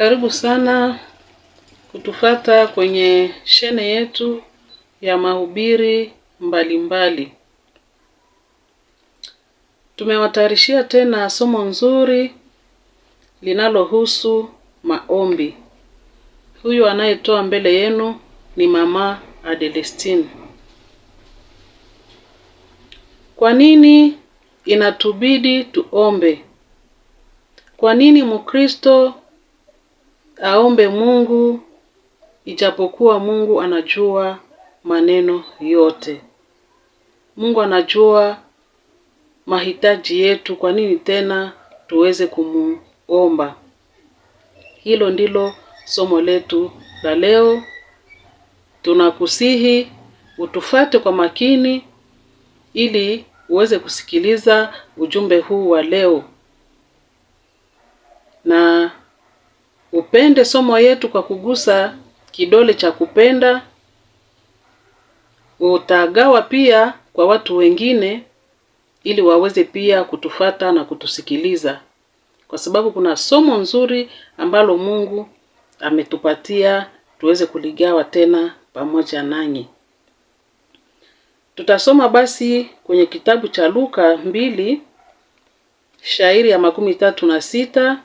Karibu sana kutufata kwenye shene yetu ya mahubiri mbalimbali. Tumewatayarishia tena somo nzuri linalohusu maombi. Huyu anayetoa mbele yenu ni Mama Adelestine. Kwa nini inatubidi tuombe? Kwa nini Mkristo aombe Mungu ijapokuwa Mungu anajua maneno yote? Mungu anajua mahitaji yetu, kwa nini tena tuweze kumuomba? Hilo ndilo somo letu la leo. Tunakusihi utufate kwa makini ili uweze kusikiliza ujumbe huu wa leo. Na upende somo yetu kwa kugusa kidole cha kupenda. Utagawa pia kwa watu wengine ili waweze pia kutufata na kutusikiliza. Kwa sababu kuna somo nzuri ambalo Mungu ametupatia tuweze kuligawa tena pamoja nanyi. Tutasoma basi kwenye kitabu cha Luka 2 shairi ya 36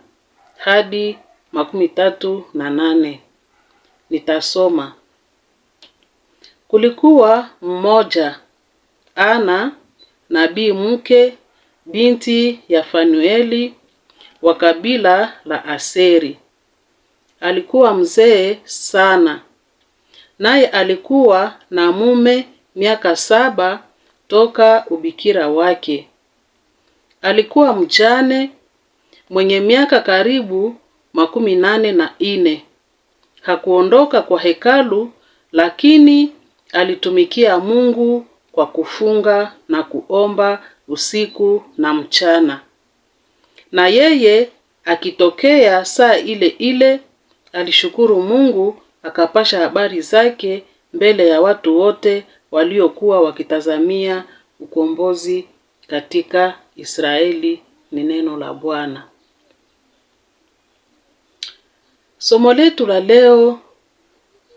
hadi 38. Nitasoma. Kulikuwa mmoja, Ana, nabii mke, binti ya Fanueli, wa kabila la Aseri. Alikuwa mzee sana, naye alikuwa na mume miaka 7 toka ubikira wake. Alikuwa mjane mwenye miaka karibu 84. Hakuondoka kwa hekalu, lakini alitumikia Mungu kwa kufunga na kuomba usiku na mchana. Na yeye akitokea saa ile ile alishukuru Mungu, akapasha habari zake mbele ya watu wote waliokuwa wakitazamia ukombozi katika Israeli. Ni neno la Bwana. Somo letu la leo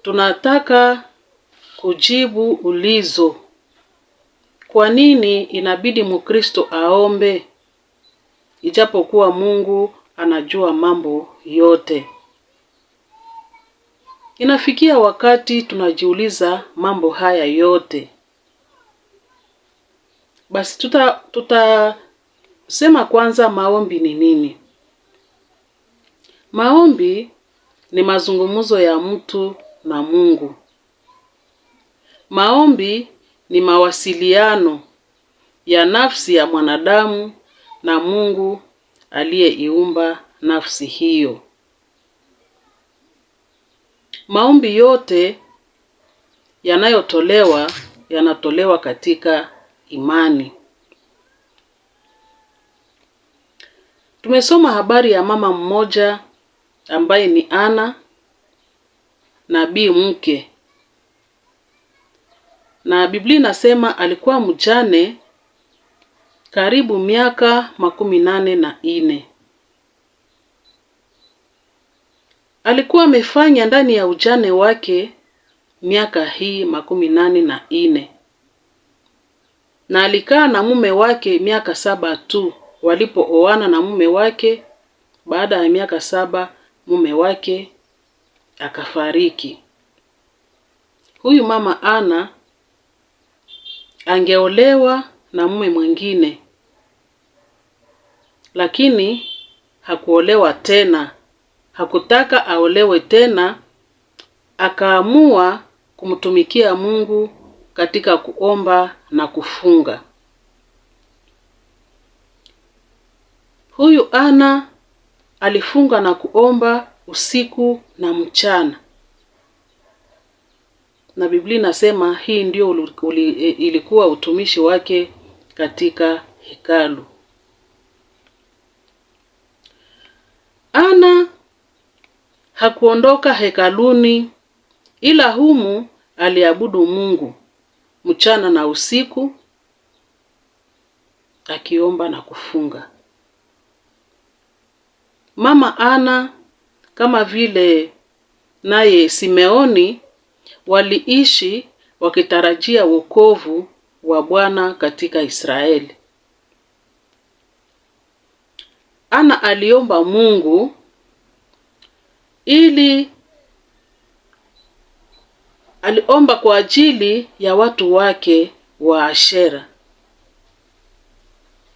tunataka kujibu ulizo. Kwa nini inabidi Mkristo aombe ijapokuwa Mungu anajua mambo yote? Inafikia wakati tunajiuliza mambo haya yote. Basi tutasema kwanza maombi ni nini? Maombi ni mazungumzo ya mtu na Mungu. Maombi ni mawasiliano ya nafsi ya mwanadamu na Mungu aliyeiumba nafsi hiyo. Maombi yote yanatolewa katika imani. Tumesoma habari ya mama mmoja ambaye ni Ana, nabii mke. Na Biblia inasema alikuwa mjane karibu miaka 84. Alikuwa amefanya ndani ya ujane wake miaka hii 84. Na alikaa na mume wake miaka 7 tu. Walipooana na mume wake, baada ya miaka 7 mume wake akafariki. Huyu mama Ana angeolewa na mume mwingine, lakini hakuolewa tena. Hakutaka aolewe tena, akaamua kumtumikia Mungu katika kuomba na kufunga. Huyu Ana alifunga na kuomba usiku na mchana. Na Biblia inasema hii ndio ilikuwa utumishi wake katika hekalu. Ana hakuondoka hekaluni, ila humu aliabudu Mungu mchana na usiku, akiomba na kufunga. Mama Ana kama vile naye Simeoni waliishi wakitarajia wokovu wa Bwana katika Israeli. Ana aliomba Mungu aliomba kwa ajili ya watu wake wa Ashera,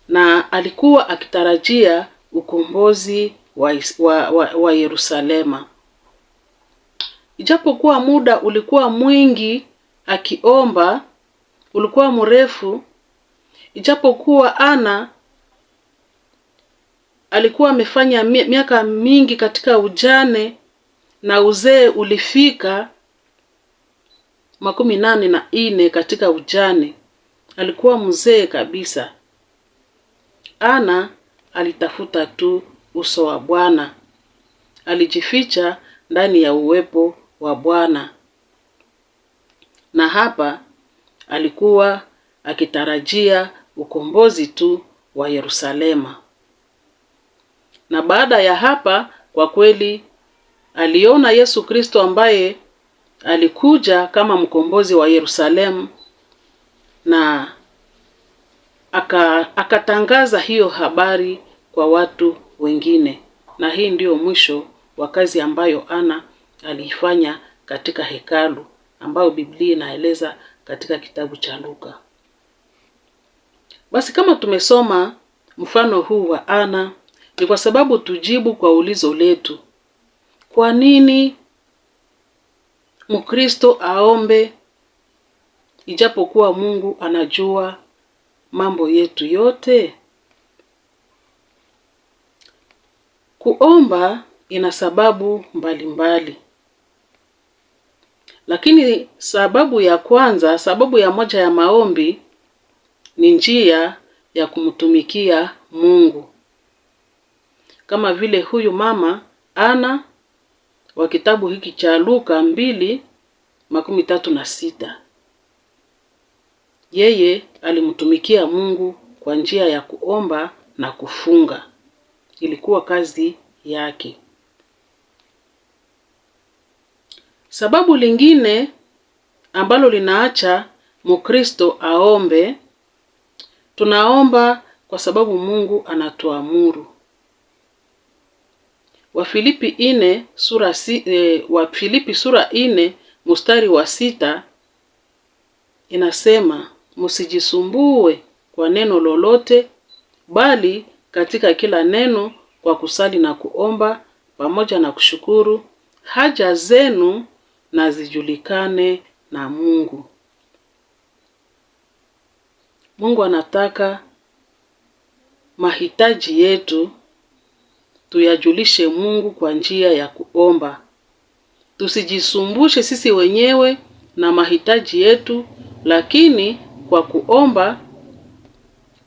na alikuwa akitarajia ukombozi wa Yerusalema. Ijapokuwa muda ulikuwa mwingi akiomba, ulikuwa mrefu, ijapokuwa Ana alikuwa amefanya miaka mingi katika ujane na uzee ulifika 84 katika ujane, alikuwa mzee kabisa. Ana alitafuta tu uso wa Bwana, alijificha ndani ya uwepo wa Bwana, na hapa alikuwa akitarajia ukombozi tu wa Yerusalema. Na baada ya hapa, kwa kweli aliona Yesu Kristo ambaye alikuja kama mkombozi wa Yerusalemu, na akatangaza hiyo habari kwa watu wengine. Na hii ndio mwisho wa kazi ambayo Ana aliifanya katika hekalu, ambayo Biblia inaeleza katika kitabu cha Luka. Basi kama tumesoma mfano huu wa Ana, ni kwa sababu tujibu kwa ulizo letu: kwa nini Mkristo aombe ijapokuwa Mungu anajua mambo yetu yote? Kuomba ina sababu mbalimbali. Lakini sababu ya moja ya maombi ni njia ya kumtumikia Mungu. Kama vile huyu mama Ana wa kitabu hiki cha Luka 2:36. Yeye alimtumikia Mungu kwa njia ya kuomba na kufunga. Ilikuwa kazi yake. Sababu lingine ambalo linaacha Mkristo aombe, tunaomba kwa sababu Mungu anatuamuru. Wafilipi 4 mstari wa 6 inasema, msijisumbue kwa neno lolote, bali katika kila neno kwa kusali na kuomba pamoja na kushukuru, haja zenu na zijulikane na Mungu. Mungu anataka mahitaji yetu tuyajulishe Mungu kwa njia ya kuomba. Tusijisumbushe sisi wenyewe na mahitaji yetu, lakini kwa kuomba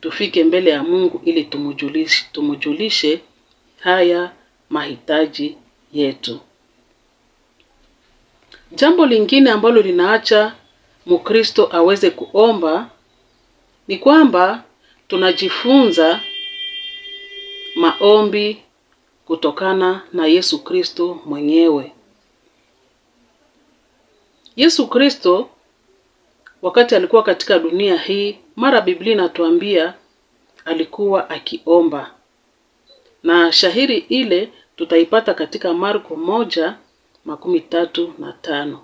tufike mbele ya Mungu ili tumujulishe haya mahitaji yetu. Jambo lingine ambalo linaacha Mkristo aweze kuomba ni kwamba tunajifunza maombi kutokana na Yesu Kristo mwenyewe. Yesu Kristo wakati alikuwa katika dunia hii, mara Biblia inatuambia alikuwa akiomba. Na shahiri ile tutaipata katika Marko 1:35.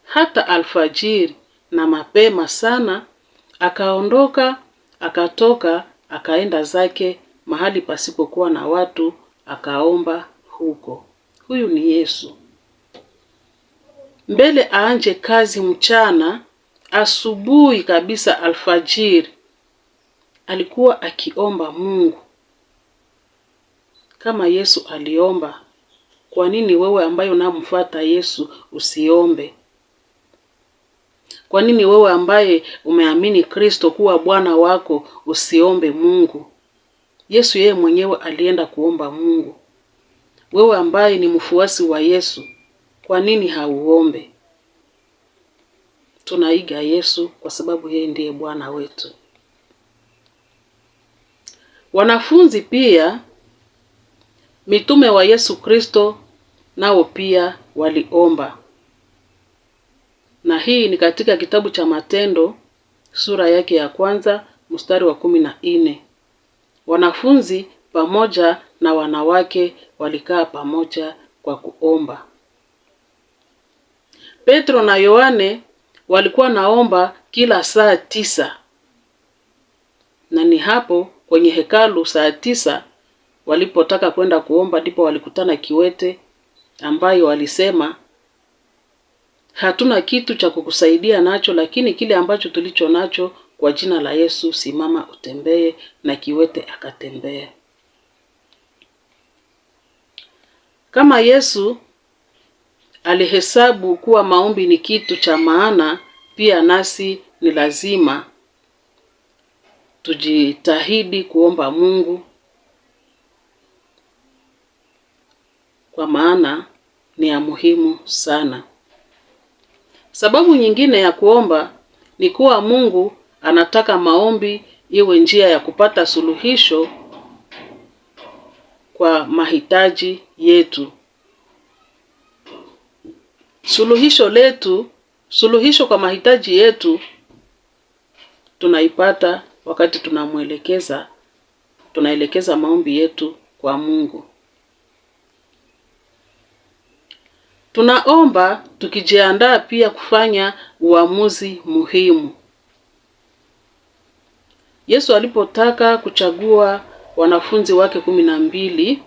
Hata alfajiri na mapema sana akaondoka, akatoka, akaenda zake mahali pasipokuwa na watu, akaomba huko. Huyu ni Yesu. Mbele aanje kazi mchana, asubuhi kabisa alfajiri, alikuwa akiomba Mungu. Kama Yesu aliomba, kwa nini wewe ambaye unamfuata Yesu usiombe? Kwa nini wewe ambaye umeamini Kristo kuwa Bwana wako usiombe Mungu? Yesu yeye mwenyewe alienda kuomba Mungu. Wewe ambaye ni mfuasi wa Yesu, kwa nini hauombe? Tunaiga Yesu kwa sababu yeye ndiye Bwana wetu. Wanafunzi pia Mitume wa Yesu Kristo nao pia waliomba. Na hii ni katika kitabu cha Matendo sura yake ya 1 mstari wa 14. Wanafunzi pamoja na wanawake walikaa pamoja kwa kuomba. Petro na Yohane walikuwa naomba kila saa 9. Na ni hapo kwenye hekalu saa 9 walipotaka kwenda kuomba, ndipo walikutana kiwete ambaye walisema, hatuna kitu cha kukusaidia nacho, lakini kile ambacho tulicho nacho, kwa jina la Yesu simama utembee. Na kiwete akatembea. Kama Yesu alihesabu kuwa maombi ni kitu cha maana, pia nasi ni lazima tujitahidi kuomba Mungu, kwa maana ni ya muhimu sana. Sababu nyingine ya kuomba ni kuwa Mungu anataka maombi iwe njia ya kupata suluhisho kwa mahitaji yetu. Suluhisho kwa mahitaji yetu tunaipata wakati tunaelekeza maombi yetu kwa Mungu. Tunaomba tukijiandaa pia kufanya uamuzi muhimu. Yesu alipotaka kuchagua wanafunzi wake 12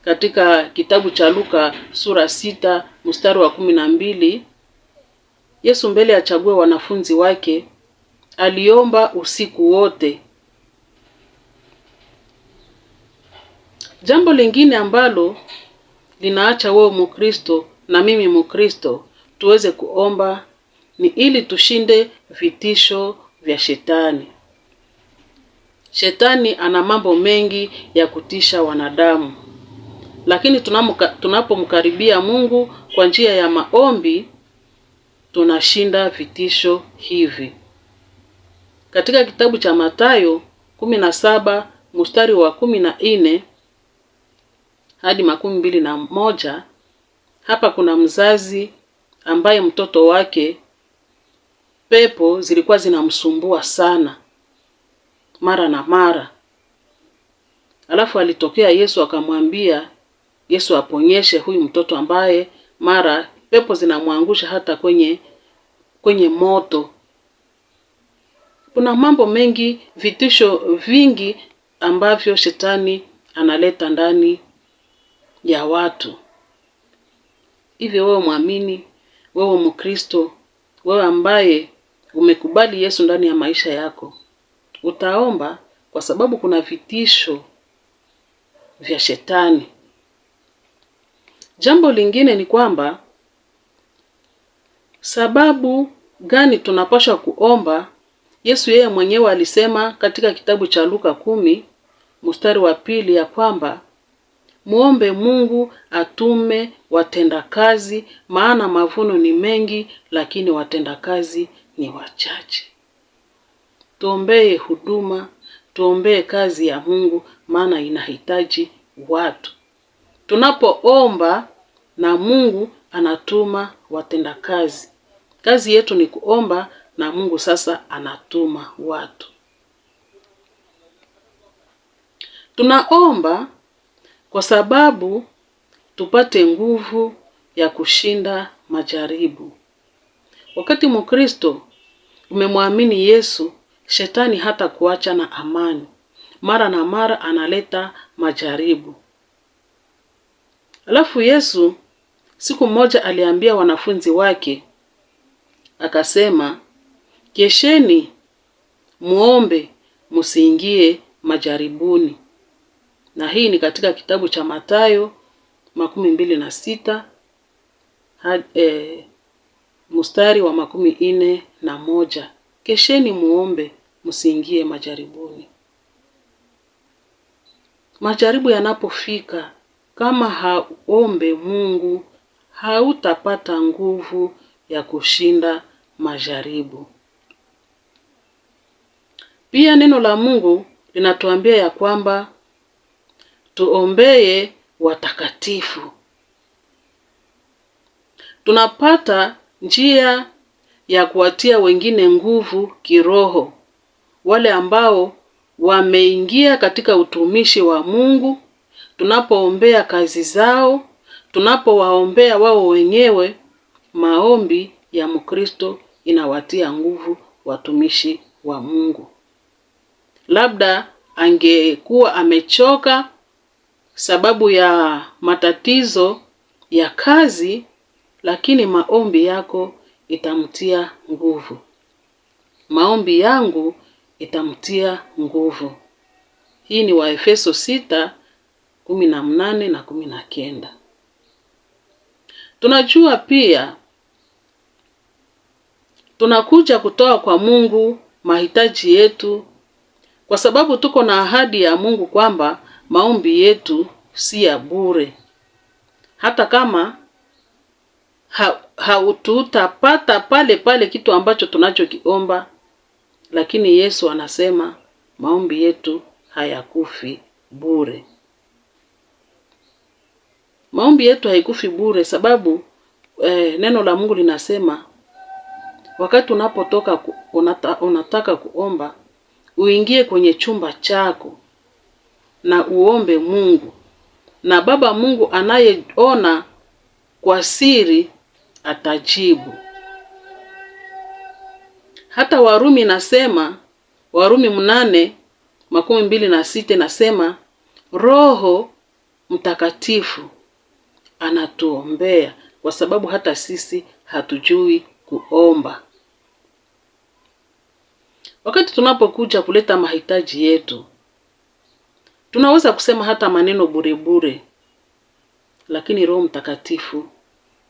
katika kitabu cha Luka sura 6 mstari wa 12, Yesu mbele achague wanafunzi wake aliomba usiku wote. Jambo lingine ambalo linaacha wewe Mkristo na mimi Mkristo tuweze kuomba ni ili tushinde vitisho vya shetani. Shetani ana mambo mengi ya kutisha wanadamu, lakini tunapomkaribia Mungu kwa njia ya maombi tunashinda vitisho hivi. Katika kitabu cha Mathayo 17 mstari wa 14 hadi 21, hapa kuna mzazi ambaye mtoto wake pepo zilikuwa zinamsumbua sana mara na mara. Alafu alitokea Yesu akamwambia Yesu aponyeshe huyu mtoto ambaye mara pepo zinamwangusha hata kwenye moto. Kuna mambo mengi, vitisho vingi ambavyo shetani analeta ndani ya watu. Hivyo wewe muamini, wewe Mkristo, wewe ambaye umekubali Yesu ndani ya maisha yako, utaomba kwa sababu kuna vitisho vya shetani. Jambo lingine ni kwamba sababu gani tunapaswa kuomba? Yesu yeye mwenyewe alisema katika kitabu cha Luka 10 mstari wa 2 ya kwamba muombe Mungu atume watendakazi, maana mavuno ni mengi lakini watendakazi ni wachache. Tuombee huduma, tuombee kazi ya Mungu, maana inahitaji watu. Tunapoomba na Mungu anatuma watendakazi. Kazi yetu ni kuomba na Mungu sasa anatuma watu. Tunaomba kwa sababu tupate nguvu ya kushinda majaribu. Wakati Mkristo umemwamini Yesu, shetani hata kuacha na amani. Mara na mara analeta majaribu. Alafu Yesu siku moja aliambia wanafunzi wake, akasema, kesheni muombe msiingie majaribuni. Na hii ni katika kitabu cha Mathayo 26 mstari wa 41. Kesheni muombe msiingie majaribuni. Majaribu yanapofika, kama haombe Mungu, hautapata nguvu ya kushinda majaribu. Pia neno la Mungu linatuambia ya kwamba tuombee watakatifu. Tunapata njia ya kuwatia wengine nguvu kiroho, wale ambao wameingia katika utumishi wa Mungu. Tunapoombea kazi zao, tunapowaombea wao wenyewe, maombi ya Mkristo inawatia nguvu watumishi wa Mungu. Labda angekuwa amechoka sababu ya matatizo ya kazi, lakini maombi yako itamtia nguvu. Maombi yangu itamtia nguvu. Hii ni Waefeso 6:18 na 19. Tunajua pia tunakuja kutoa kwa Mungu mahitaji yetu, kwa sababu tuko na ahadi ya Mungu kwamba maombi yetu si ya bure. Hata kama hautapata pale kitu ambacho tunachokiomba, lakini Yesu anasema maombi yetu hayakufi bure. Maombi yetu haikufi bure, sababu neno la Mungu linasema wakati unapotoka unataka kuomba, uingie kwenye chumba chako na uombe Mungu, na Baba Mungu anayeona kwa siri atajibu. Hata Warumi nasema, Warumi 8:26 nasema Roho Mtakatifu anatuombea, kwa sababu hata sisi hatujui kuomba. Wakati tunapokuja kuleta mahitaji yetu, tunaweza kusema hata maneno bure, lakini Roho Mtakatifu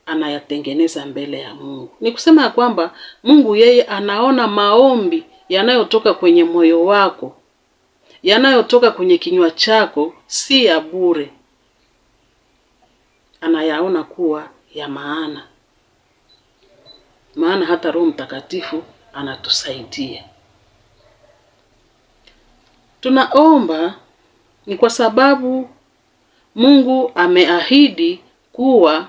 anayatengeneza mbele ya Mungu. Ni kusema ya kwamba Mungu yeye anaona maombi yanayotoka kwenye moyo wako, yanayotoka kwenye kinywa chako, si ya bure. Anayaona kuwa ya maana. Maana hata Roho Mtakatifu anatusaidia. Tunaomba ni kwa sababu Mungu ameahidi kuwa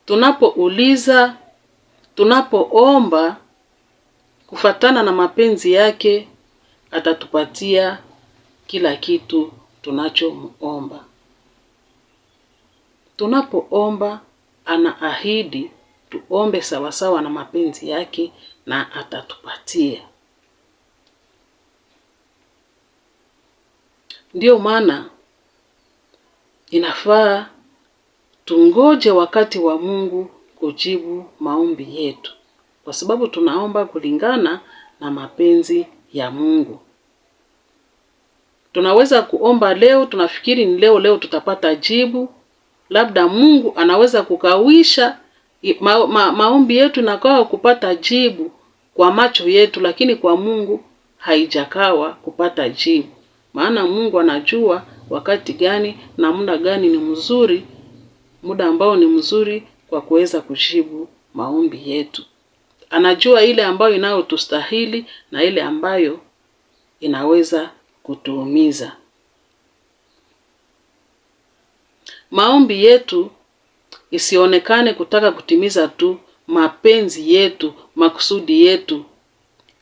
tunapouliza, tunapoomba kufatana na mapenzi yake, atatupatia kila kitu tunachomuomba. Tunapoomba anaahidi tuombe sawasawa na mapenzi yake na atatupatia. Ndio maana inafaa tungoje wakati wa Mungu kujibu maombi yetu, kwa sababu tunaomba kulingana na mapenzi ya Mungu. Tunaweza kuomba leo, tunafikiri ni leo tutapata jibu. Labda Mungu anaweza kukawisha maombi yetu na kwa kupata jibu kwa macho yetu, lakini kwa Mungu haijakawa kupata jibu. Maana Mungu anajua wakati gani na muda gani ni mzuri, muda ambao ni mzuri kwa kuweza kujibu maombi yetu. Anajua ile ambayo inayotustahili na ile ambayo inaweza kutuumiza. Maombi yetu isionekane kutaka kutimiza tu mapenzi yetu, makusudi yetu,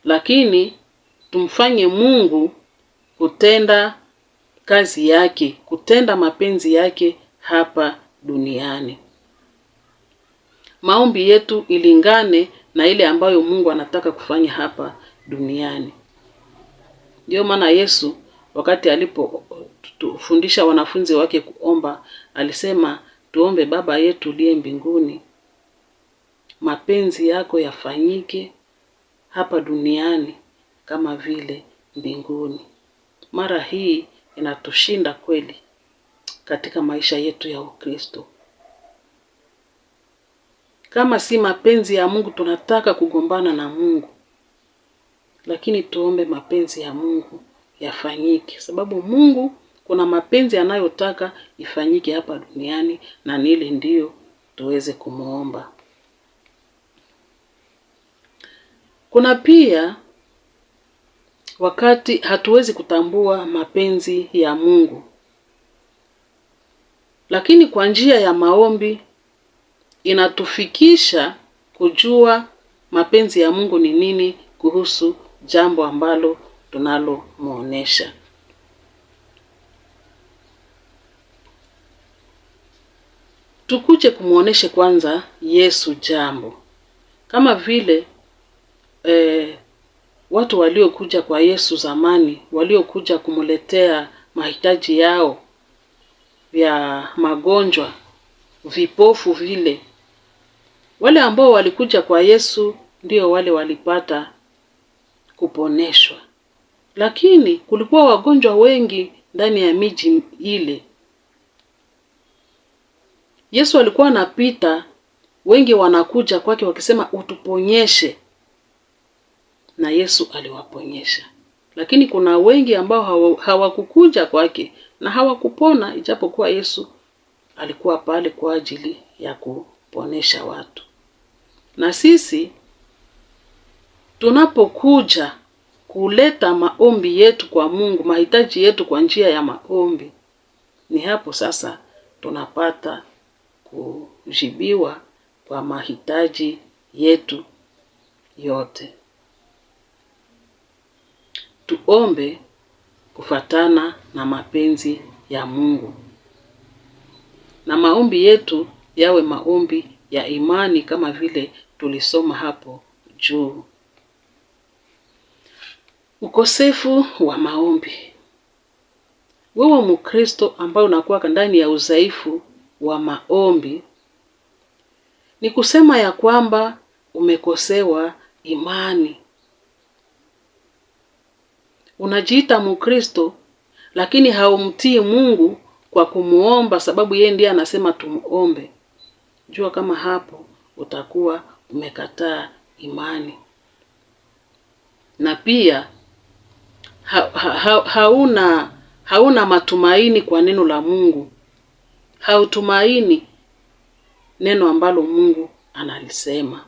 lakini tumfanye Mungu kutenda kazi yake, kutenda mapenzi yake hapa duniani. Maombi yetu ilingane na ile ambayo Mungu anataka kufanya hapa duniani. Ndio maana Yesu wakati alipofundisha wanafunzi wake kuomba, alisema tuombe: Baba yetu uliye mbinguni, mapenzi yako yafanyike hapa duniani kama vile mbinguni. Mara hii inatushinda kweli katika maisha yetu ya Ukristo. Kama si mapenzi ya Mungu tunataka kugombana na Mungu, lakini tuombe mapenzi ya Mungu yafanyike, sababu Mungu kuna mapenzi anayotaka ifanyike hapa duniani, na nili ndio tuweze kumuomba. Kuna pia wakati hatuwezi kutambua mapenzi ya Mungu, Lakini kwa njia ya maombi inatufikisha kujua mapenzi ya Mungu ni nini kuhusu jambo ambalo tunalomuonesha. Tukuje kumuoneshe kwanza Yesu jambo. Kama vile watu waliokuja kwa Yesu zamani, waliokuja kumuletea mahitaji yao ya magonjwa, vipofu vile. Wale ambao walikuja kwa Yesu ndio wale walipata kuponeshwa. Lakini kulikuwa wagonjwa wengi ndani ya miji ile. Yesu alikuwa anapita, wengi wanakuja kwake wakisema utuponyeshe. Na Yesu aliwaponyesha. Lakini kuna wengi ambao hawakukuja kwake na hawakupona, ijapokuwa Yesu alikuwa pale kwa ajili ya kuponesha watu. Na sisi tunapokuja kuleta maombi yetu kwa Mungu, mahitaji yetu kwa njia ya maombi, ni hapo sasa tunapata kujibiwa kwa mahitaji yetu yote. Tuombe kufatana na mapenzi ya Mungu. Na maombi yetu yawe maombi ya imani kama vile tulisoma hapo juu. Ukosefu wa maombi. Wewe Mkristo ambaye unakuwa ndani ya udhaifu wa maombi, ni kusema ya kwamba umekosewa imani. Unajiita Mkristo lakini haumtii Mungu kwa kumuomba, sababu yeye ndiye anasema tumuombe. Jua kama hapo utakuwa umekataa imani. Na pia hauna matumaini kwa neno la Mungu. Hautumaini neno ambalo Mungu analisema.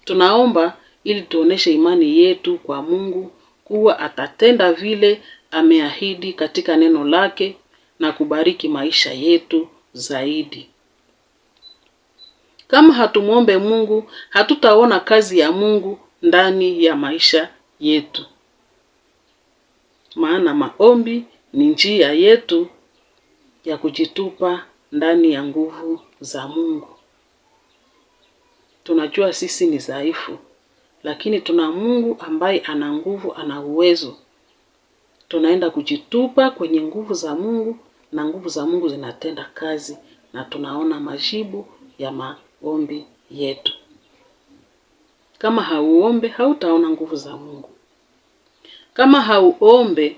Tunaomba ili tuoneshe imani yetu kwa Mungu kuwa atatenda vile ameahidi katika neno lake na kubariki maisha yetu zaidi. Kama hatumuombe Mungu, hatutaona kazi ya Mungu ndani ya maisha yetu. Maana maombi ni njia yetu ya kujitupa ndani ya nguvu za Mungu. Tunajua sisi ni dhaifu, lakini tuna Mungu ambaye ana nguvu, ana uwezo. Tunaenda kujitupa kwenye nguvu za Mungu na nguvu za Mungu zinatenda kazi na tunaona majibu ya maombi yetu. Kama hauombe, hautaona nguvu za Mungu. Kama hauombe,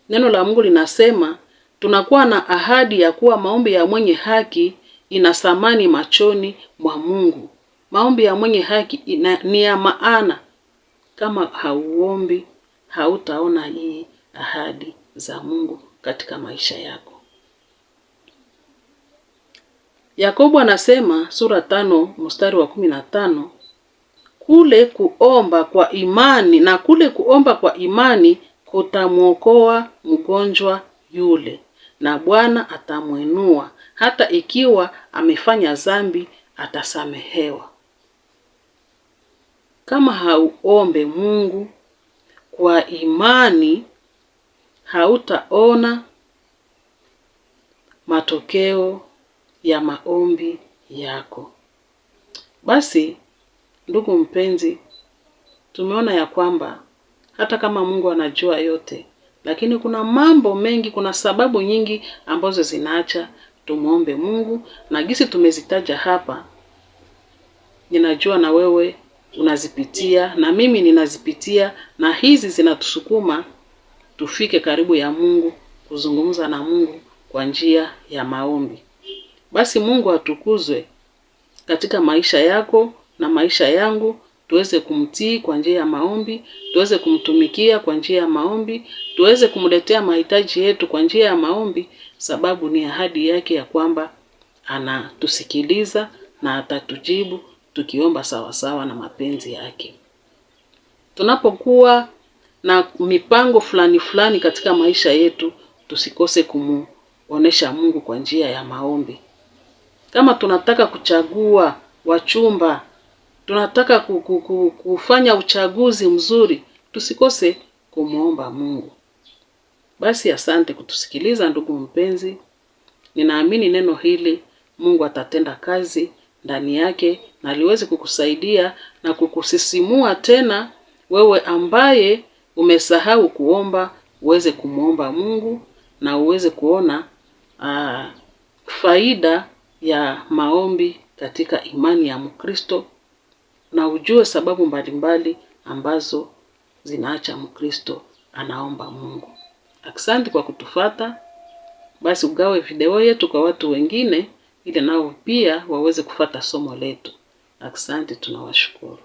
neno la Mungu linasema tunakuwa na ahadi ya kuwa maombi ya mwenye haki ina thamani machoni mwa Mungu. Maombi ya mwenye haki ni ya maana. Kama hauombi, hautaona hii ahadi za Mungu katika maisha yako. Yakobo anasema sura 5 mstari wa 15, kule kuomba kwa imani kutamuokoa mgonjwa yule, na Bwana atamuinua, hata ikiwa amefanya dhambi atasamehewa. Kama hauombe Mungu kwa imani, hautaona matokeo ya maombi yako. Basi, ndugu mpenzi, tumeona ya kwamba hata kama Mungu anajua yote, lakini kuna mambo mengi, kuna sababu nyingi ambazo zinaacha tumuombe Mungu, na gisi tumezitaja hapa. Ninajua na wewe unazipitia na mimi ninazipitia, na hizi zinatusukuma tufike karibu ya Mungu, kuzungumza na Mungu kwa njia ya maombi. Basi Mungu atukuzwe katika maisha yako na maisha yangu, tuweze kumtii kwa njia ya maombi, tuweze kumtumikia kwa njia ya maombi, tuweze kumletea mahitaji yetu kwa njia ya maombi, sababu ni ahadi yake ya kwamba anatusikiliza na atatujibu tukiomba sawasawa na mapenzi yake. Tunapokuwa na mipango fulani katika maisha yetu, tusikose onesha Mungu kwa njia ya maombi. Kama tunataka kuchagua wachumba, tunataka kufanya uchaguzi mzuri, tusikose kumuomba Mungu. Basi asante kutusikiliza ndugu mpenzi. Ninaamini neno hili Mungu atatenda kazi ndani yake na liweze kukusaidia na kukusisimua tena wewe ambaye umesahau kuomba, uweze kumuomba Mungu na uweze kuona faida ya maombi katika imani ya Mkristo, na ujue sababu mbalimbali ambazo zinaacha Mkristo anaomba Mungu. Asante kwa kutufuata. Basi ugawe video yetu kwa watu wengine ili nao pia waweze kufuata somo letu. Asante, tunawashukuru.